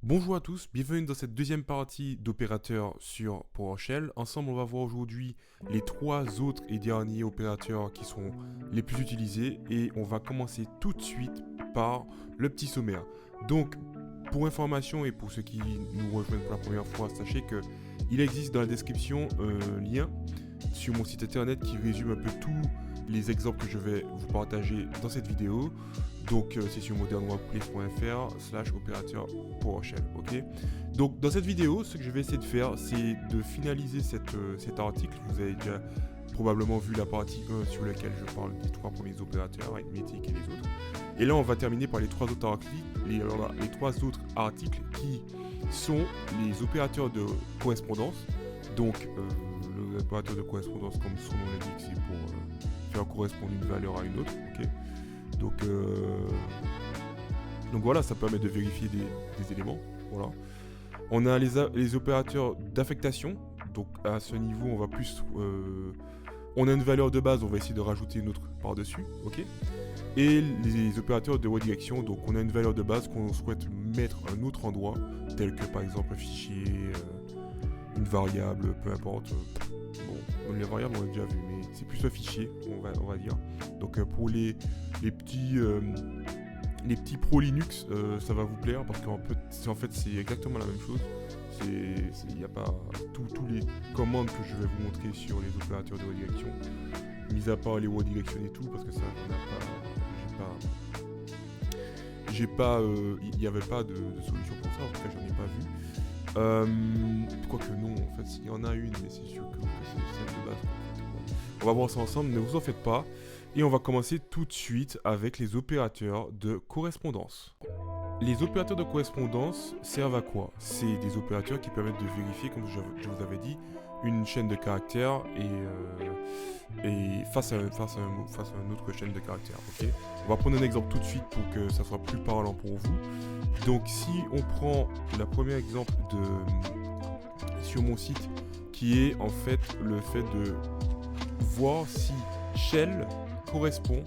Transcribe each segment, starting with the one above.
Bonjour à tous, bienvenue dans cette deuxième partie d'opérateurs sur PowerShell. Ensemble, on va voir aujourd'hui les trois autres et derniers opérateurs qui sont les plus utilisés et on va commencer tout de suite par le petit sommaire. Donc, pour information et pour ceux qui nous rejoignent pour la première fois, sachez que il existe dans la description un lien sur mon site internet qui résume un peu tous les exemples que je vais vous partager dans cette vidéo. Donc c'est sur modernworkplace.fr/opérateur PowerShell, ok. Donc dans cette vidéo, ce que je vais essayer de faire, c'est de finaliser cet article. Vous avez déjà probablement vu la partie 1 sur laquelle je parle des trois premiers opérateurs, arithmétique et les autres. Et là, on va terminer par les trois autres articles qui sont les opérateurs de correspondance. Donc l'opérateur de correspondance, comme son nom l'indique, c'est pour faire correspondre une valeur à une autre, ok. Donc voilà, ça permet de vérifier des éléments. Voilà. On a les opérateurs d'affectation. Donc à ce niveau, on va plus... on a une valeur de base, on va essayer de rajouter une autre par-dessus. Ok. Et les opérateurs de redirection. Donc on a une valeur de base qu'on souhaite mettre à un autre endroit, tel que par exemple un fichier, une variable, peu importe. Bon, les variables on a déjà vu, mais c'est plus un fichier, on va dire. Donc pour les petits pro Linux, ça va vous plaire parce qu'en fait c'est exactement la même chose. Il n'y a pas tous les commandes que je vais vous montrer sur les opérateurs de redirection, mis à part les redirections et tout, parce que ça il n'y avait pas de solution pour ça, en tout cas j'en ai pas vu. Quoique non, en fait il y en a une, mais c'est sûr que c'est celle de base. On va voir ça ensemble, ne vous en faites pas. Et on va commencer tout de suite avec les opérateurs de correspondance. Les opérateurs de correspondance servent à quoi? C'est des opérateurs qui permettent de vérifier, comme je vous avais dit, une chaîne de caractères et face à une autre chaîne de caractères. Okay, on va prendre un exemple tout de suite pour que ça soit plus parlant pour vous. Donc si on prend le premier exemple sur mon site, qui est en fait le fait de voir si shell correspond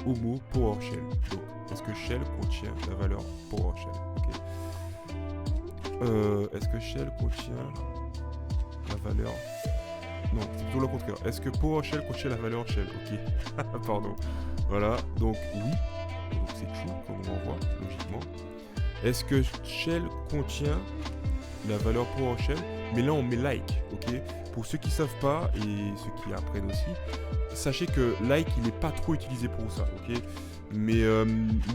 au mot PowerShell. Donc, est-ce que shell contient la valeur PowerShell? Okay. Est-ce que shell contient la valeur... Non, c'est plutôt le contraire. Est-ce que PowerShell contient la valeur shell? Ok. Pardon. Voilà, donc oui. Donc c'est true, comme on voit, logiquement. Est-ce que shell contient la valeur PowerShell? Mais là, on met like, ok. Pour ceux qui ne savent pas, et ceux qui apprennent aussi, sachez que like, il n'est pas trop utilisé pour ça, ok. Mais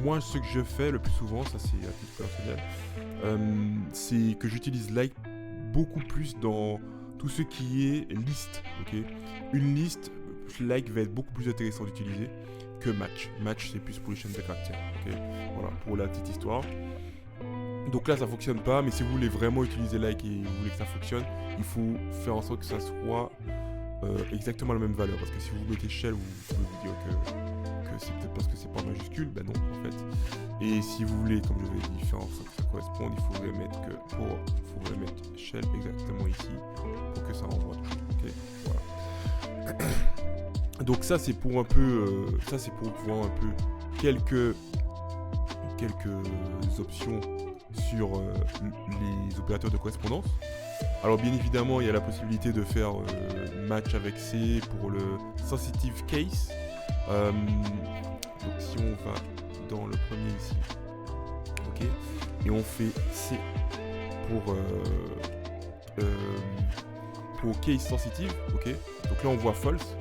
moi, ce que je fais le plus souvent, ça c'est à titre personnel, c'est que j'utilise like beaucoup plus dans tout ce qui est liste, ok. Une liste, like va être beaucoup plus intéressant d'utiliser que match. Match, c'est plus pour les chaînes de caractères, ok. Voilà, pour la petite histoire. Donc là ça fonctionne pas, mais si vous voulez vraiment utiliser like et vous voulez que ça fonctionne, il faut faire en sorte que ça soit exactement la même valeur. Parce que si vous mettez shell, vous pouvez vous dire que c'est peut-être parce que c'est pas majuscule, ben non en fait. Et si vous voulez, comme je vous l'ai dit, faire en sorte que ça corresponde, il faudrait mettre shell exactement ici pour que ça renvoie toujours. Ok, voilà. Donc ça c'est pour un peu, ça c'est pour voir un peu quelques options sur les opérateurs de correspondance. Alors bien évidemment, il y a la possibilité de faire match avec C pour le sensitive case. Donc si on va dans le premier ici, ok, et on fait C pour case sensitive, ok. Donc là on voit false.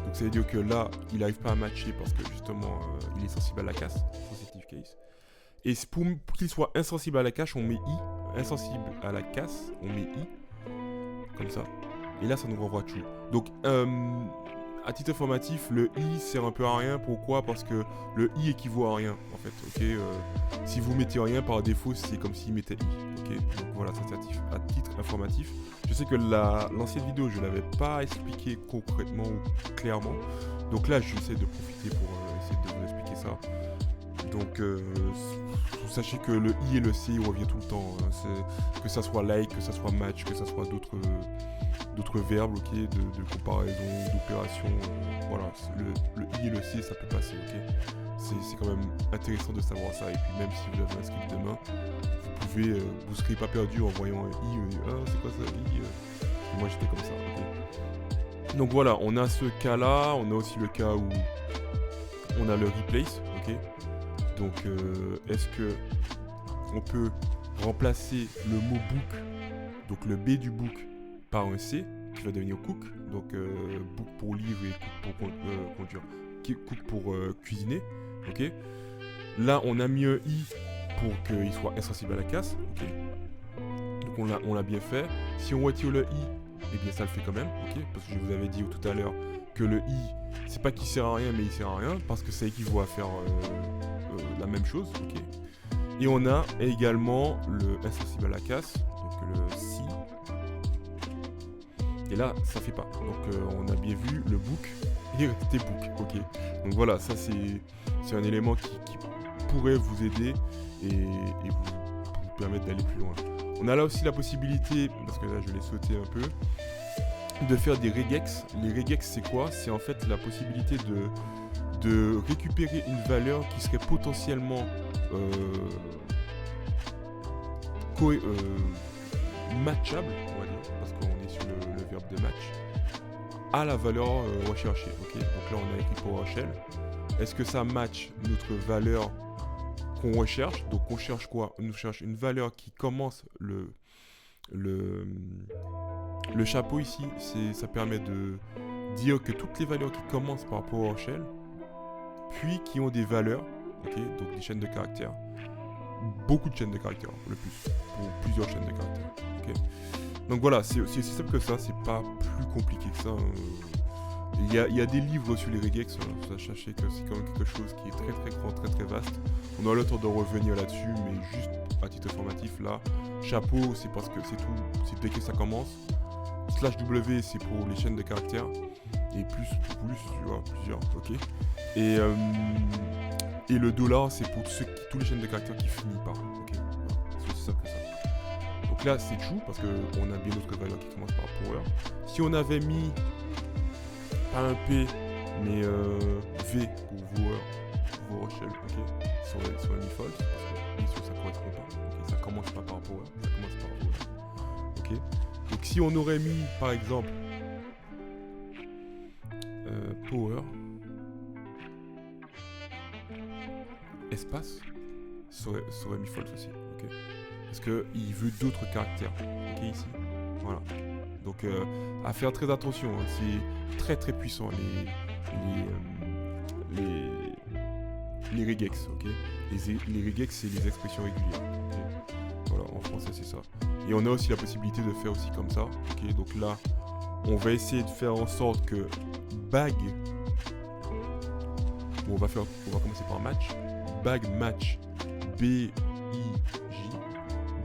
Donc ça veut dire que là, il n'arrive pas à matcher parce que justement, il est sensible à la casse, sensitive case. Et pour qu'il soit insensible à la cache, on met I. Insensible à la casse, on met I. Comme ça. Et là, ça nous renvoie true. Donc, à titre informatif, le I sert un peu à rien. Pourquoi? Parce que le I équivaut à rien, en fait. Ok. Si vous mettez rien, par défaut, c'est comme s'il mettait I. Ok. Donc voilà, ça c'est à titre informatif. Je sais que l'ancienne vidéo, je ne l'avais pas expliqué concrètement ou clairement. Donc là, j'essaie de profiter pour essayer de vous expliquer ça. Donc sachez que le I et le C revient tout le temps, hein. Que ça soit like, que ça soit match, que ça soit d'autres verbes, ok, de comparaison, d'opération, voilà, le I et le C ça peut passer, ok. C'est quand même intéressant de savoir ça, et puis même si vous avez un script de main, vous pouvez, vous serez pas perdu en voyant un i, c'est quoi ça, i moi j'étais comme ça, ok. Donc voilà, on a ce cas-là, on a aussi le cas où on a le replace, ok. Donc est-ce que on peut remplacer le mot book, donc le B du book, par un C qui va devenir cook, donc book pour livre et cook pour conduire, cook pour cuisiner, ok. Là on a mis un i pour qu'il soit insensible à la casse, ok. Donc on l'a bien fait. Si on retire le i, eh bien ça le fait quand même, ok. Parce que je vous avais dit tout à l'heure que le i, c'est pas qu'il sert à rien, mais il sert à rien parce que ça équivaut à faire la même chose, ok. Et on a également le insensible à la casse, donc le si. Et là, ça fait pas. Donc on a bien vu le book et resté book, ok. Donc voilà, ça c'est un élément qui pourrait vous aider et vous permettre d'aller plus loin. On a là aussi la possibilité, parce que là je l'ai sauté un peu, de faire des regex. Les regex c'est quoi? C'est en fait la possibilité de récupérer une valeur qui serait potentiellement matchable, on va dire, parce qu'on est sur le verbe de match, à la valeur recherchée, ok. Donc là on a écrit PowerShell. Est-ce que ça match notre valeur qu'on recherche? Donc on cherche quoi? On cherche une valeur qui commence le chapeau ici, ça permet de dire que toutes les valeurs qui commencent par PowerShell, puis qui ont des valeurs, ok, donc des chaînes de caractères, beaucoup de chaînes de caractères, le plus, pour plusieurs chaînes de caractères, ok. Donc voilà, c'est aussi simple que ça, c'est pas plus compliqué que ça. Il y a des livres sur les regex, sachez que c'est quand même quelque chose qui est très très grand, très très vaste. On aura le temps de revenir là-dessus, mais juste à titre informatif, là, chapeau, c'est parce que c'est tout, c'est dès que ça commence. /W, c'est pour les chaînes de caractères, et plus, tu vois, plusieurs, ok. Et le dollar, c'est pour tous les chaînes de caractères qui finissent par, ok. Voilà, c'est aussi simple que ça. Donc là, c'est true, parce qu'on a bien d'autres valeurs qui commencent par power. Si on avait mis pas un P, mais V pour VowerShell, ok, sur mis false, parce que bien sûr ça correspond pas, ok, ça commence pas par power, ça commence par Vower, ok. Donc si on aurait mis par exemple power espace, ça aurait mis false aussi, ok, parce que il veut d'autres caractères, ok, ici, voilà. Donc à faire très attention, hein, c'est très très puissant les regex, ok. Les regex c'est les expressions régulières, okay. Voilà, en français c'est ça. Et on a aussi la possibilité de faire aussi comme ça, ok. Donc là, on va essayer de faire en sorte que bag, bon, on va commencer par match, bag match B-I-J,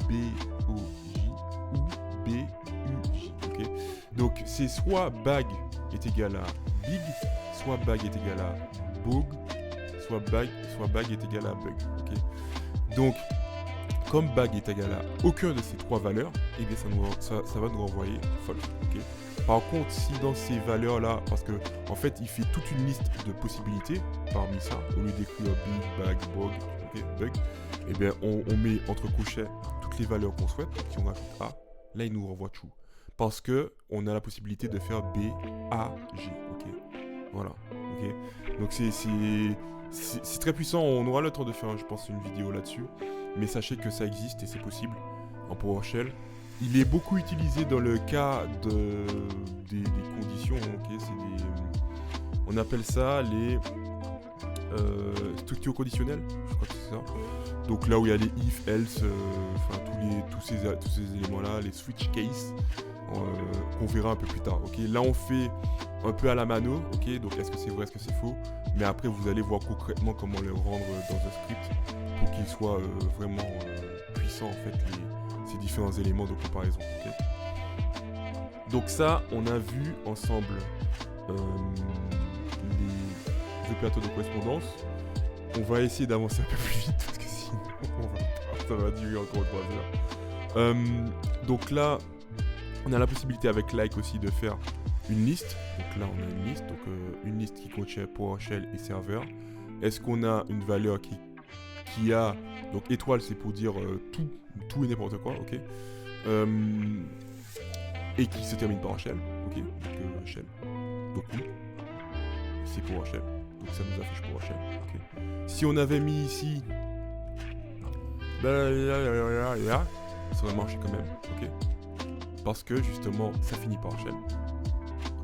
B-O-J ou B-U-J, ok. Donc c'est soit bag est égal à big, soit bag est égal à bog, soit bag est égal à bug, ok. Donc comme bag est égal à aucun de ces trois valeurs, et eh bien ça va nous renvoyer false, ok. Par contre, si dans ces valeurs là, parce que en fait il fait toute une liste de possibilités parmi ça, au lieu d'écrire big, bag, bog, ok, bug, et eh bien on met entre crochets toutes les valeurs qu'on souhaite. Si on rajoute A, là il nous renvoie true, parce que on a la possibilité de faire B, A, G, ok. Voilà, ok. Donc c'est très puissant. On aura le temps de faire, je pense, une vidéo là-dessus. Mais sachez que ça existe et c'est possible en PowerShell. Il est beaucoup utilisé dans le cas des conditions, ok. On appelle ça les structures conditionnelles, je crois que c'est ça. Donc là où il y a les if, else, enfin tous ces éléments-là, les switch case, qu'on verra un peu plus tard, ok. Là on fait un peu à la mano, ok. Donc est-ce que c'est vrai, est-ce que c'est faux? Mais après vous allez voir concrètement comment le rendre dans un script pour qu'il soit vraiment puissant, en fait, ces différents éléments de comparaison, ok. Donc ça, on a vu ensemble les opérateurs de correspondance. On va essayer d'avancer un peu plus vite parce que sinon ça va durer encore 3 heures. Donc là, on a la possibilité avec like aussi de faire une liste. Donc là, on a une liste, donc une liste qui contient PowerShell et serveur. Est-ce qu'on a une valeur qui qui a, donc étoile c'est pour dire tout et n'importe quoi, ok, et qui se termine par un shell, ok, donc shell, donc oui, c'est pour un shell, donc ça nous affiche pour un shell, ok. Si on avait mis ici, ça aurait marché quand même, ok, parce que justement ça finit par un shell,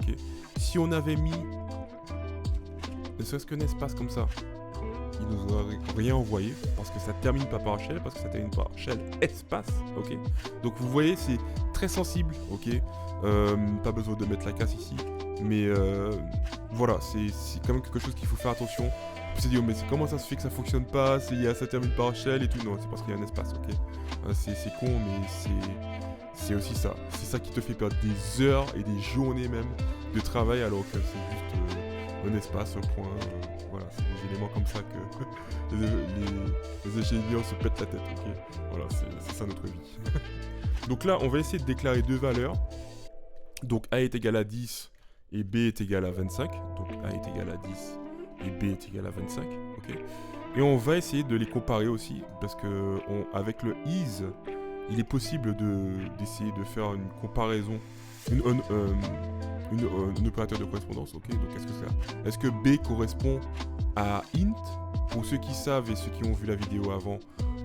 ok. Si on avait mis ne serait-ce qu'un espace comme ça, il nous aurait rien envoyé parce que ça termine pas par shell, parce que ça termine par shell espace, ok. Donc vous voyez, c'est très sensible, ok. Pas besoin de mettre la casse ici, mais voilà, c'est quand même quelque chose qu'il faut faire attention. Vous se dire, mais comment ça se fait que ça fonctionne pas, ça termine par shell et tout. Non, c'est parce qu'il y a un espace, ok. C'est con, mais c'est aussi ça. C'est ça qui te fait perdre des heures et des journées même de travail alors que c'est juste un espace, un point, voilà, c'est des éléments comme ça que les ingénieurs se pètent la tête, ok. Voilà, c'est ça notre vie. Donc là, on va essayer de déclarer deux valeurs. Donc A est égal à 10 et B est égal à 25. Donc A est égal à 10 et B est égal à 25, ok. Et on va essayer de les comparer aussi, parce que avec le is, il est possible d'essayer de faire une comparaison, un opérateur de correspondance, ok. Donc est-ce que B correspond à int? Pour ceux qui savent et ceux qui ont vu la vidéo avant,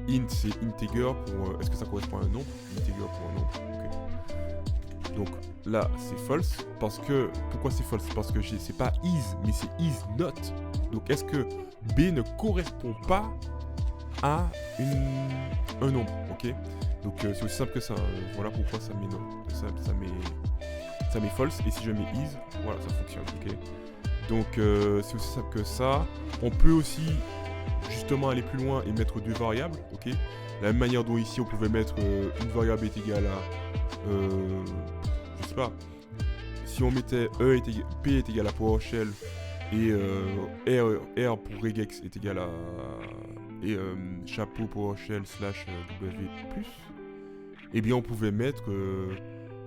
int c'est integer pour est-ce que ça correspond à un nombre? Integer pour un nombre, ok. Donc là c'est false, parce que pourquoi c'est false? Parce que c'est pas is mais c'est is not. Donc est-ce que B ne correspond pas à un nombre, ok. Donc c'est aussi simple que ça, voilà pourquoi ça met non, ça met false, et si je mets is, voilà, ça fonctionne, ok. Donc c'est aussi simple que ça. On peut aussi justement aller plus loin et mettre deux variables, ok. La même manière dont ici on pouvait mettre une variable est égale à, je sais pas, si on mettait P est égal à PowerShell et R pour regex est égal à et chapeau PowerShell / W+, et bien on pouvait mettre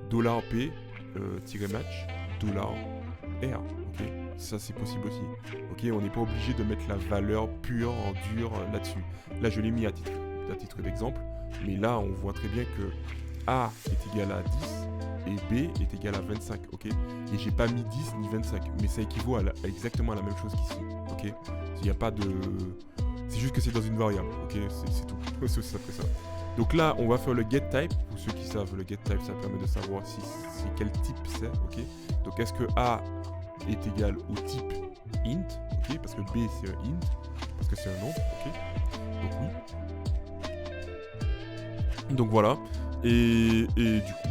$P -match $R, ok. Ça c'est possible aussi, ok. On n'est pas obligé de mettre la valeur pure en dur là-dessus. Là je l'ai mis à titre d'exemple, mais là on voit très bien que A est égal à 10 et B est égal à 25, ok. Et j'ai pas mis 10 ni 25, mais ça équivaut à exactement à la même chose qu'ici, ok. Il n'y a pas de... C'est juste que c'est dans une variable, ok, c'est tout. C'est aussi simple que ça. Donc là, on va faire le getType. Pour ceux qui savent, le getType, ça permet de savoir si c'est quel type c'est, ok. Donc est-ce que A est égal au type int, ok, parce que B c'est un int, parce que c'est un nombre, ok. Donc oui. Donc voilà. Et du coup,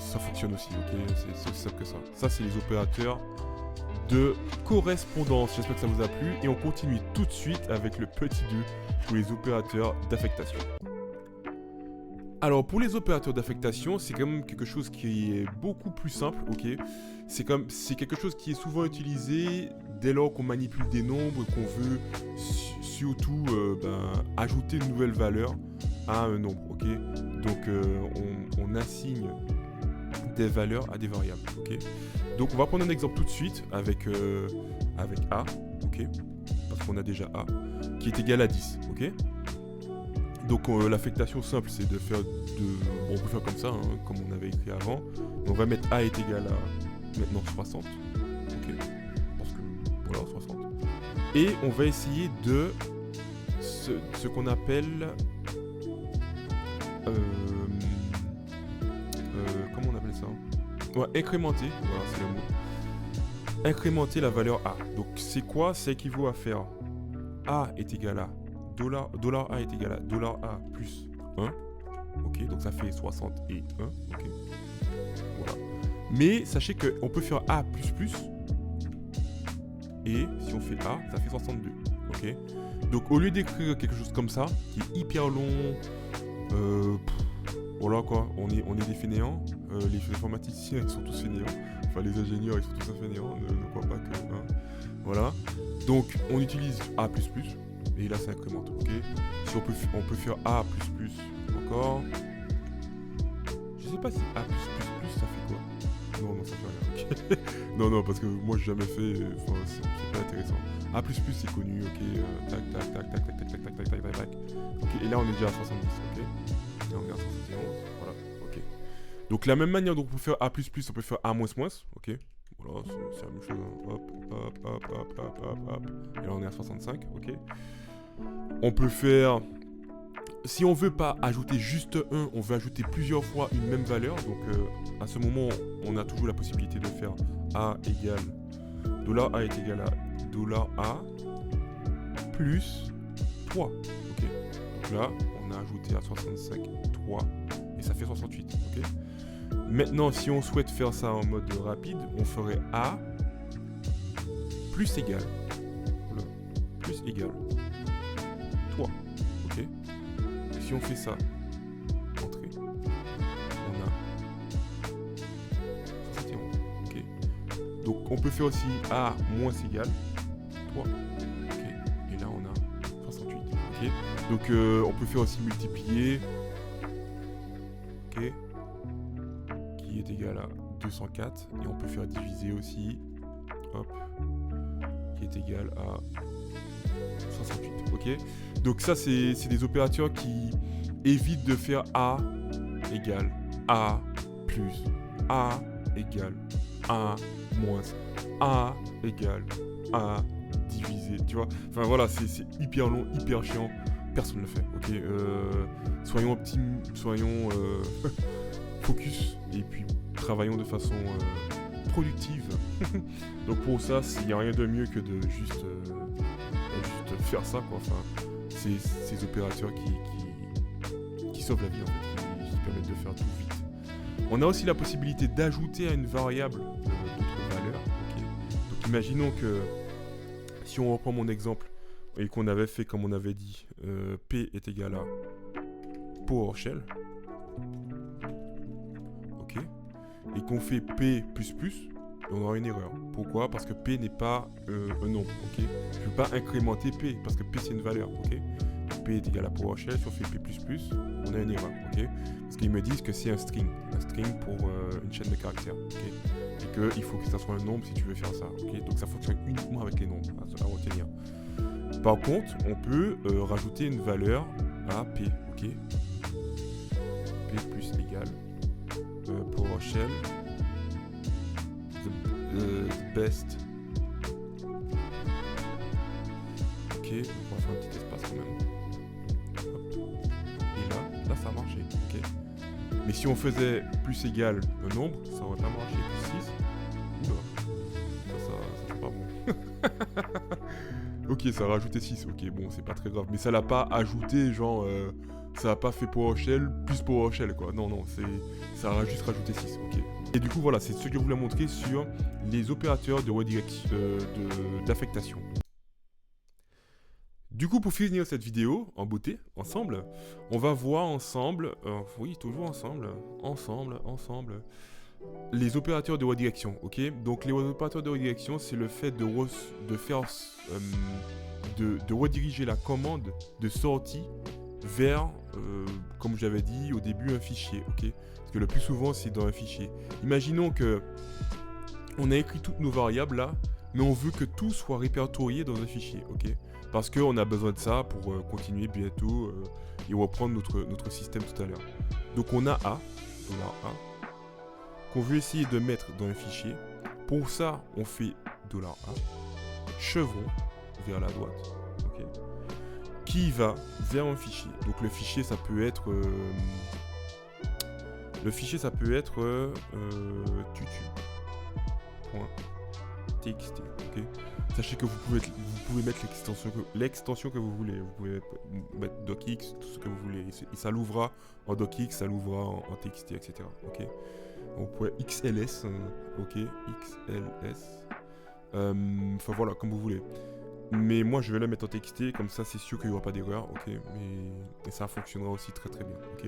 ça fonctionne aussi, ok. C'est aussi simple que ça. Ça, c'est les opérateurs de correspondance. J'espère que ça vous a plu. Et on continue tout de suite avec le petit 2 pour les opérateurs d'affectation. Alors pour les opérateurs d'affectation, c'est quand même quelque chose qui est beaucoup plus simple, ok. C'est quelque chose qui est souvent utilisé dès lors qu'on manipule des nombres, qu'on veut surtout ajouter une nouvelle valeur à un nombre, ok. Donc on assigne des valeurs à des variables, ok. Donc on va prendre un exemple tout de suite avec A, ok, parce qu'on a déjà A, qui est égal à 10, ok. Donc l'affectation simple, c'est de faire on peut faire comme ça, hein, comme on avait écrit avant. On va mettre A est égal à maintenant 60, ok, parce que voilà, 60. Et on va essayer de ce qu'on appelle comment on appelle ça? Ouais, incrémenter, voilà, c'est le mot. Incrémenter la valeur A. Donc c'est quoi? Ça équivaut à faire A est égal à $A est égal à $A plus 1. Ok, donc ça fait 61, ok. Voilà. Mais sachez qu'on peut faire A++, et si on fait A, ça fait 62, ok. Donc au lieu d'écrire quelque chose comme ça, qui est hyper long, voilà quoi, on est des fainéants, les informaticiens ils sont tous fainéants, enfin les ingénieurs ils sont tous fainéants, ne crois pas que... Hein. Voilà, donc on utilise A++, et là ça incrémente, ok. Si on peut faire A++ encore, je sais pas si A++ ça fait quoi. non, ça fait rien, ok. Non, parce que moi j'ai jamais fait, enfin, c'est pas intéressant. A++ c'est connu, ok, tac, tac. Ok, et là on est déjà à 70, ok. Et on est à 71, voilà, ok. Donc la même manière dont on peut faire A++, on peut faire A-, ok. Voilà, c'est la même chose, hein. Hop. Et là on est à 65, ok. On peut faire... Si on veut pas ajouter juste 1, on veut ajouter plusieurs fois une même valeur. Donc à ce moment, on a toujours la possibilité de faire $A égale... $A est égal à $A plus 3. Ok. Donc là, on a ajouté à 65 3 et ça fait 68. Ok. Maintenant, si on souhaite faire ça en mode rapide, on ferait A plus égal. Voilà. Plus égal 3. Ok. Si on fait ça, entrée, on a 71. Ok. Donc on peut faire aussi A moins égal 3. Ok. Et là on a 68. Ok. Donc on peut faire aussi multiplier. Ok. Qui est égal à 204. Et on peut faire diviser aussi. Hop. Qui est égal à 68. Ok. Donc ça c'est des opérateurs qui évitent de faire A égale A plus A égale A moins A égale A divisé, tu vois. Enfin voilà, c'est hyper long, hyper chiant, personne ne le fait, ok. Soyons soyons focus et puis travaillons de façon productive. Donc pour ça, il n'y a rien de mieux que de juste faire ça, quoi. Enfin, ces opérateurs qui sauvent la vie, en fait, qui permettent de faire tout vite. On a aussi la possibilité d'ajouter à une variable d'autres valeurs. Okay. Donc imaginons que, si on reprend mon exemple, et qu'on avait fait comme on avait dit, P est égal à PowerShell. Ok. Et qu'on fait P++, on aura une erreur. Pourquoi? Parce que P n'est pas un nombre, ok. Je ne peux pas incrémenter P, parce que P c'est une valeur, ok. P est égal à PowerShell, si on fait P++, on a une erreur, ok. Parce qu'ils me disent que c'est un string pour une chaîne de caractères, ok. Et qu'il faut que ça soit un nombre si tu veux faire ça, ok. Donc ça fonctionne uniquement avec les nombres, à retenir. Par contre, on peut rajouter une valeur à P, ok. P plus égal PowerShell the best. Ok, on va faire un petit espace quand même. Hop. Et là ça a marché, ok. Mais si on faisait plus égal un nombre, ça aurait pas marché, plus 6. Oula, ça c'est pas bon. Ok, ça a rajouté 6, ok, bon, c'est pas très grave. Mais ça l'a pas ajouté, genre, ça a pas fait PowerShell plus PowerShell, quoi. Non, ça a juste rajouté 6, ok. Et du coup, voilà, c'est ce que je voulais montrer sur les opérateurs de redirection, d'affectation. Du coup, pour finir cette vidéo, en beauté, ensemble, on va voir ensemble, oui, toujours ensemble, les opérateurs de redirection, ok. Donc les opérateurs de redirection, c'est le fait de rediriger la commande de sortie vers, comme j'avais dit au début, un fichier, ok. Parce que le plus souvent, c'est dans un fichier. Imaginons que on a écrit toutes nos variables là, mais on veut que tout soit répertorié dans un fichier, ok. Parce qu'on a besoin de ça pour continuer bientôt et reprendre notre système tout à l'heure. Donc on a $A, qu'on veut essayer de mettre dans un fichier. Pour ça, on fait $A, chevron vers la droite, ok, qui va vers un fichier. Donc le fichier, ça peut être tutu.txt, ok. Sachez que vous pouvez mettre l'extension que vous voulez. Vous pouvez mettre docx, tout ce que vous voulez. Et ça l'ouvrira en docx, ça l'ouvrira en txt, etc. Ok. On pourrait xls, ok, xls. Enfin voilà, comme vous voulez. Mais moi je vais la mettre en txt, comme ça c'est sûr qu'il n'y aura pas d'erreur, ok. Mais ça fonctionnera aussi très très bien, ok.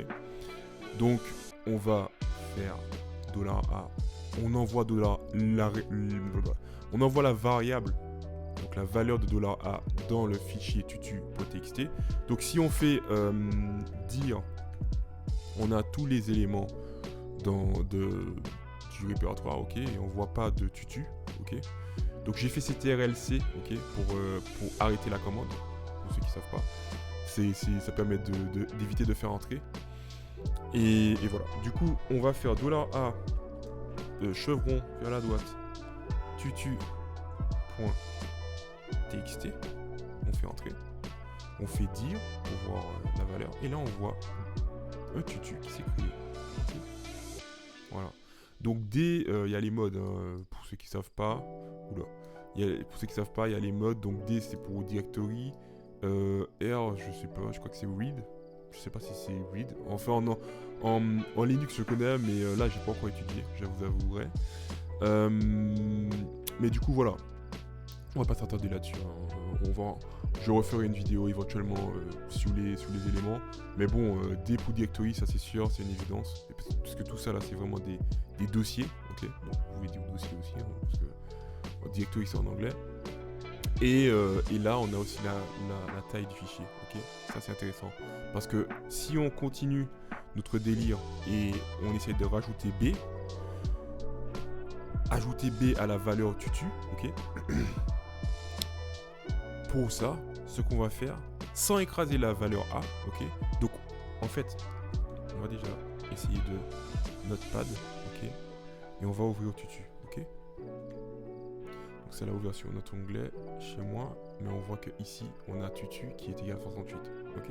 Donc on va faire $A. On envoie la variable, donc la valeur de $A dans le fichier tutu.txt. Donc si on fait dire, on a tous les éléments du du répertoire, ok, et on voit pas de tutu, ok. Donc j'ai fait CTRL-C, ok, pour arrêter la commande, pour ceux qui savent pas. Ça permet d'éviter de faire entrer. Et voilà. Du coup, on va faire $A, chevron vers la droite, tutu.txt. On fait entrer. On fait dire pour voir la valeur. Et là, on voit un tutu qui s'est créé. Okay. Voilà. Donc D, il y a les modes, hein, pour ceux qui savent pas. Oula. Pour ceux qui savent pas, il y a les modes. Donc D, c'est pour directory. R, je sais pas, je crois que c'est read. Je sais pas si c'est read. Enfin, en Linux, je connais, mais là, j'ai pas encore étudié, je vous avouerai. Mais du coup, voilà. On va pas s'attarder là-dessus. Hein. Je referai une vidéo éventuellement sur les éléments. Mais bon, D pour directory, ça c'est sûr, c'est une évidence. Parce que tout ça là, c'est vraiment des dossiers. Ok. Donc, vous pouvez dire dossier aussi, hein, parce que directory c'est en anglais. Et là, on a aussi la taille du fichier. Ok. Ça c'est intéressant. Parce que si on continue notre délire et on essaie de rajouter B, ajouter B à la valeur tutu, ok. Pour ça, ce qu'on va faire, sans écraser la valeur A, ok. Donc, en fait, on va déjà essayer de Notepad, ok. Et on va ouvrir tutu, ok. Donc c'est la ouverture de notre onglet chez moi, mais on voit que ici, on a tutu qui est égal à 68, ok.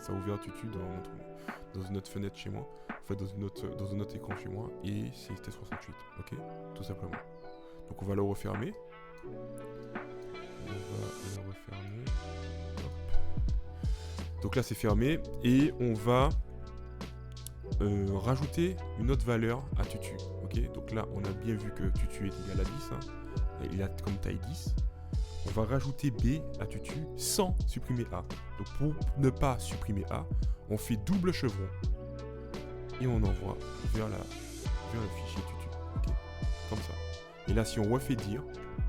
Ça a ouvert tutu dans une autre fenêtre chez moi, enfin dans un autre écran chez moi, et c'était 68, ok, tout simplement. Donc on va le refermer. Hop. Donc là c'est fermé, et on va rajouter une autre valeur à tutu, ok. Donc là on a bien vu que tutu est égal à 10, hein. Il a comme taille 10. On va rajouter B à tutu sans supprimer A. Donc pour ne pas supprimer A, on fait double chevron et on envoie vers le fichier tutu. Okay. Comme ça. Et là, si on refait dire,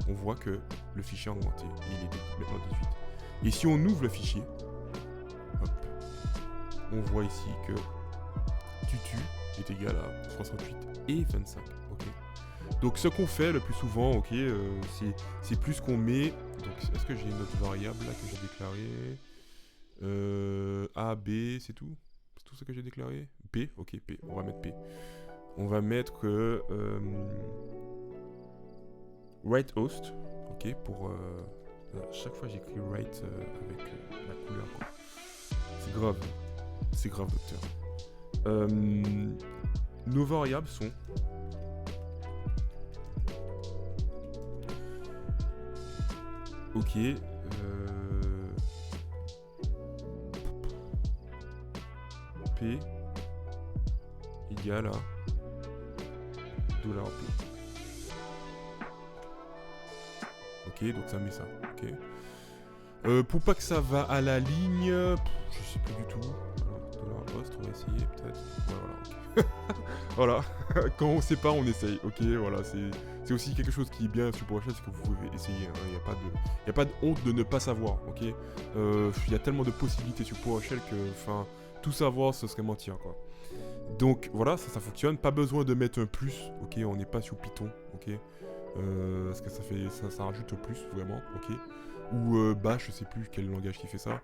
on voit que le fichier a augmenté et il est maintenant 18. Et si on ouvre le fichier, hop, on voit ici que tutu est égal à 68 et 25. Okay. Donc ce qu'on fait le plus souvent, ok, c'est plus qu'on met. Donc est-ce que j'ai une autre variable là que j'ai déclarée A, B, c'est tout? C'est tout ce que j'ai déclaré? P, ok, P, on va mettre P. On va mettre write host, ok, pour à chaque fois j'écris write avec la couleur quoi. C'est grave docteur. Nos variables sont ok, P égale à $P. Ok, donc ça met ça. Ok. Pour pas que ça va à la ligne, je sais plus du tout. $post, on va essayer peut-être. Ouais, voilà. Okay. Voilà. Quand on sait pas, on essaye. Ok, voilà. C'est aussi quelque chose qui est bien sur PowerShell, c'est que vous pouvez essayer. Il n'y a pas de honte de ne pas savoir. Ok. Il y a tellement de possibilités sur PowerShell que, enfin, tout savoir, ce serait mentir, quoi. Donc voilà, ça fonctionne. Pas besoin de mettre un plus. Ok, on n'est pas sur Python. Ok. Parce que ça rajoute un plus vraiment. Ok. Ou Bash, je sais plus quel langage qui fait ça.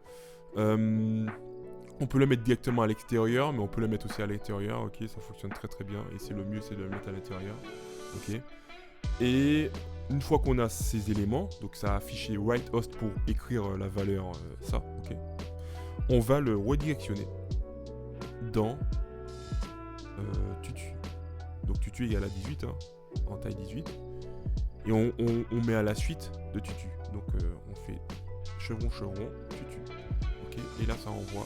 On peut le mettre directement à l'extérieur, mais on peut le mettre aussi à l'intérieur, ok, ça fonctionne très très bien, et c'est le mieux, c'est de le mettre à l'intérieur, ok. Et une fois qu'on a ces éléments, donc ça a affiché write host pour écrire la valeur, ça, ok, on va le redirectionner dans tutu. Donc tutu égale à 18, hein, en taille 18, et on met à la suite de tutu. Donc on fait chevron, tutu, ok, et là ça envoie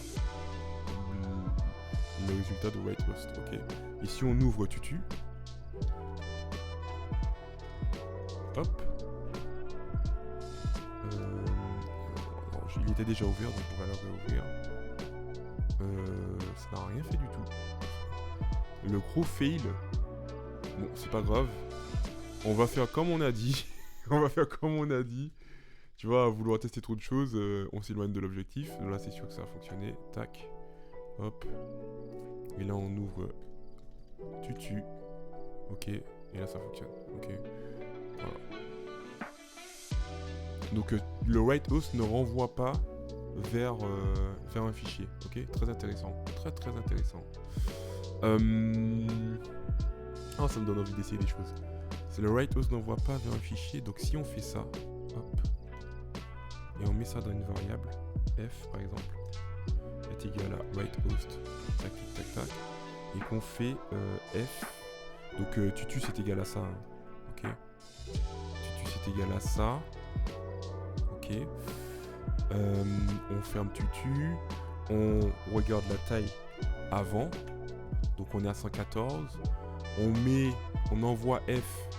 le résultat de write host, ok. Et si on ouvre tutu, hop, il était déjà ouvert, donc on va le réouvrir. Ça n'a rien fait du tout. Le gros fail. Bon, c'est pas grave. On va faire comme on a dit. Tu vois, à vouloir tester trop de choses, on s'éloigne de l'objectif. Là, c'est sûr que ça a fonctionné. Tac. Hop. Et là, on ouvre tutu. Ok, et là ça fonctionne. Ok, voilà. Donc le write host ne renvoie pas vers un fichier. Ok, très intéressant. Très très intéressant. Oh, ça me donne envie d'essayer des choses. C'est le write host n'envoie pas vers un fichier. Donc si on fait ça, hop, et on met ça dans une variable, f par exemple, est égal à write host, tac tac tac, et qu'on fait f, donc tutu c'est égal à ça, hein. Ok, tutu c'est égal à ça, ok, on ferme tutu, on regarde la taille avant, donc on est à 114, on envoie f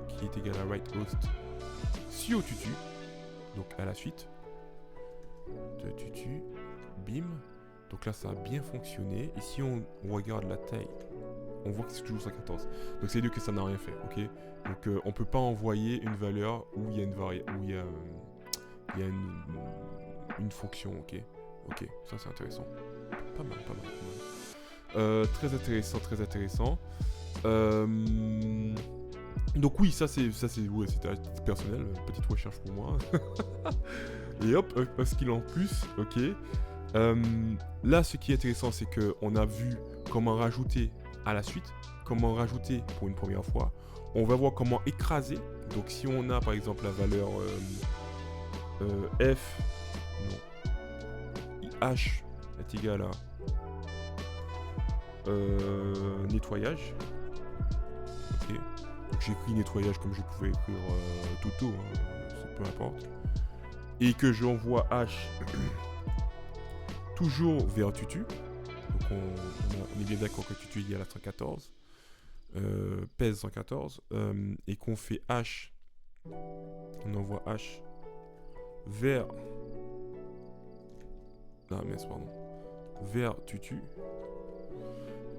qui est égal à write host sur tutu, donc à la suite de tutu, bim, donc là ça a bien fonctionné, et si on regarde la taille, on voit que c'est toujours 114, donc c'est dire que ça n'a rien fait, ok, donc on peut pas envoyer une valeur où il y a une une fonction, ok, ça c'est intéressant, pas mal. Très intéressant, très intéressant. Donc oui, ça c'est ouais, c'était personnel, petite recherche pour moi. Et hop, un skill en plus, ok. Là, ce qui est intéressant, c'est que on a vu comment rajouter à la suite, comment rajouter pour une première fois. On va voir comment écraser. Donc si on a par exemple la valeur f, non, h est égal à nettoyage. Ok. Donc j'écris nettoyage comme je pouvais écrire Toto, hein, peu importe. Et que j'envoie h toujours vers tutu. Donc on est bien d'accord que tutu est égal à 114. Pèse 114. Et qu'on fait h. On envoie h vers. Ah mince, pardon. Vers tutu.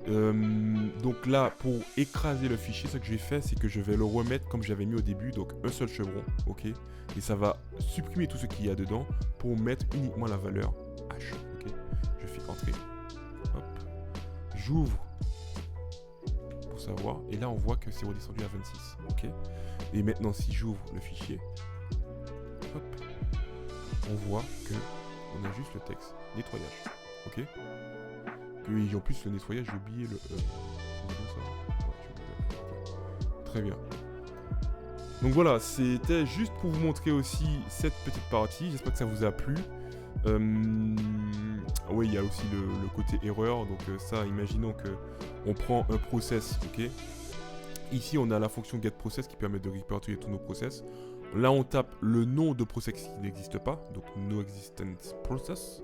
Donc là, pour écraser le fichier, ce que j'ai fait, c'est que je vais le remettre comme j'avais mis au début, donc un seul chevron, ok, et ça va supprimer tout ce qu'il y a dedans pour mettre uniquement la valeur h, ok. Je fais entrer, hop, j'ouvre pour savoir, et là on voit que c'est redescendu à 26, ok. Et maintenant, si j'ouvre le fichier, hop, on voit que on a juste le texte nettoyage, ok. Oui, en plus le nettoyage, j'ai oublié le c'est bien ça. Ouais, j'ai oublié le Très bien. Donc voilà, c'était juste pour vous montrer aussi cette petite partie. J'espère que ça vous a plu. Oui, il y a aussi le côté erreur. Donc ça, imaginons que on prend un process, ok. Ici, on a la fonction getProcess qui permet de répertorier tous nos process. Là, on tape le nom de process qui n'existe pas, donc no existence process.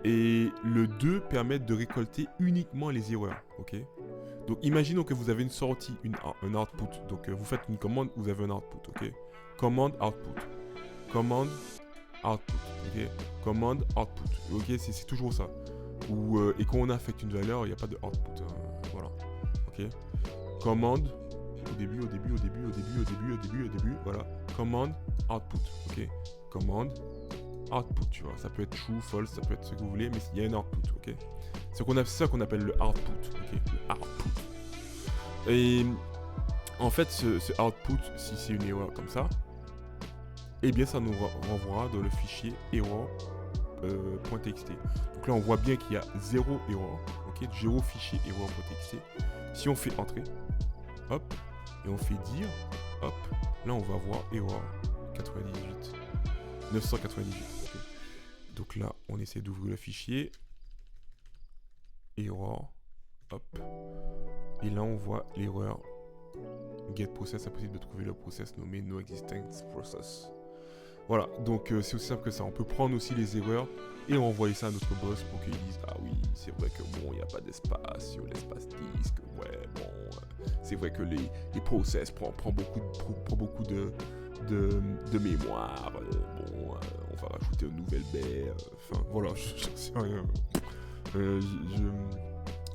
Et le 2 permet de récolter uniquement les erreurs, ok. Donc imaginons que vous avez une sortie, un output. Donc vous faites une commande, vous avez un output, ok. Commande output, commande output, ok. Commande output, ok. C'est toujours ça. Et quand on affecte une valeur, il n'y a pas de output, voilà, ok. Commande au début, voilà. Commande output, ok. Commande output, tu vois, ça peut être true, false, ça peut être ce que vous voulez, mais il y a un output, ok. C'est ça qu'on appelle le output, ok, le output. Et en fait, ce output, si c'est une erreur comme ça, eh bien ça nous renvoie dans le fichier error.txt. Donc là, on voit bien qu'il y a 0 erreur, ok, 0 fichier error.txt. Si on fait entrer, hop, et on fait dire, hop, là on va voir error 998. Okay. Donc là, on essaie d'ouvrir le fichier. Error. Hop. Et là, on voit l'erreur getProcess. C'est possible de trouver le process nommé noExistence.process. Voilà, donc c'est aussi simple que ça. On peut prendre aussi les erreurs et envoyer ça à notre boss pour qu'il dise ah oui, c'est vrai que bon, il n'y a pas d'espace sur l'espace disque. Ouais, bon, c'est vrai que les process prend beaucoup de mémoire, bon, on va rajouter une nouvelle baie, enfin voilà, je sais rien,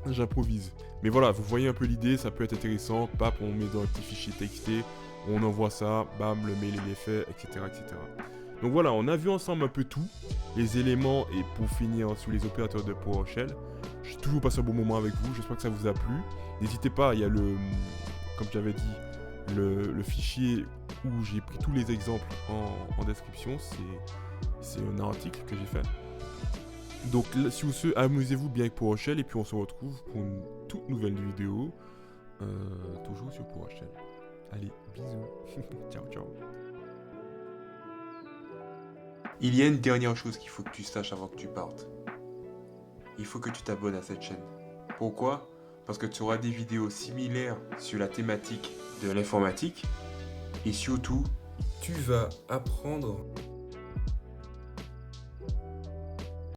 j'improvise. Mais voilà, vous voyez un peu l'idée, ça peut être intéressant, pap, on met dans un petit fichier TXT, on envoie ça, bam, le mail il est fait, etc. Donc voilà, on a vu ensemble un peu tout, les éléments, et pour finir sur les opérateurs de PowerShell. J'ai toujours passé un bon moment avec vous, j'espère que ça vous a plu. N'hésitez pas, il y a comme j'avais dit, le fichier où j'ai pris tous les exemples en description, c'est un article que j'ai fait. Donc là, si vous souhaitez, amusez-vous bien avec PowerShell et puis on se retrouve pour une toute nouvelle vidéo, toujours sur PowerShell. Allez, bisous, ciao ciao. Il y a une dernière chose qu'il faut que tu saches avant que tu partes. Il faut que tu t'abonnes à cette chaîne. Pourquoi ? Parce que tu auras des vidéos similaires sur la thématique de l'informatique et surtout, tu vas apprendre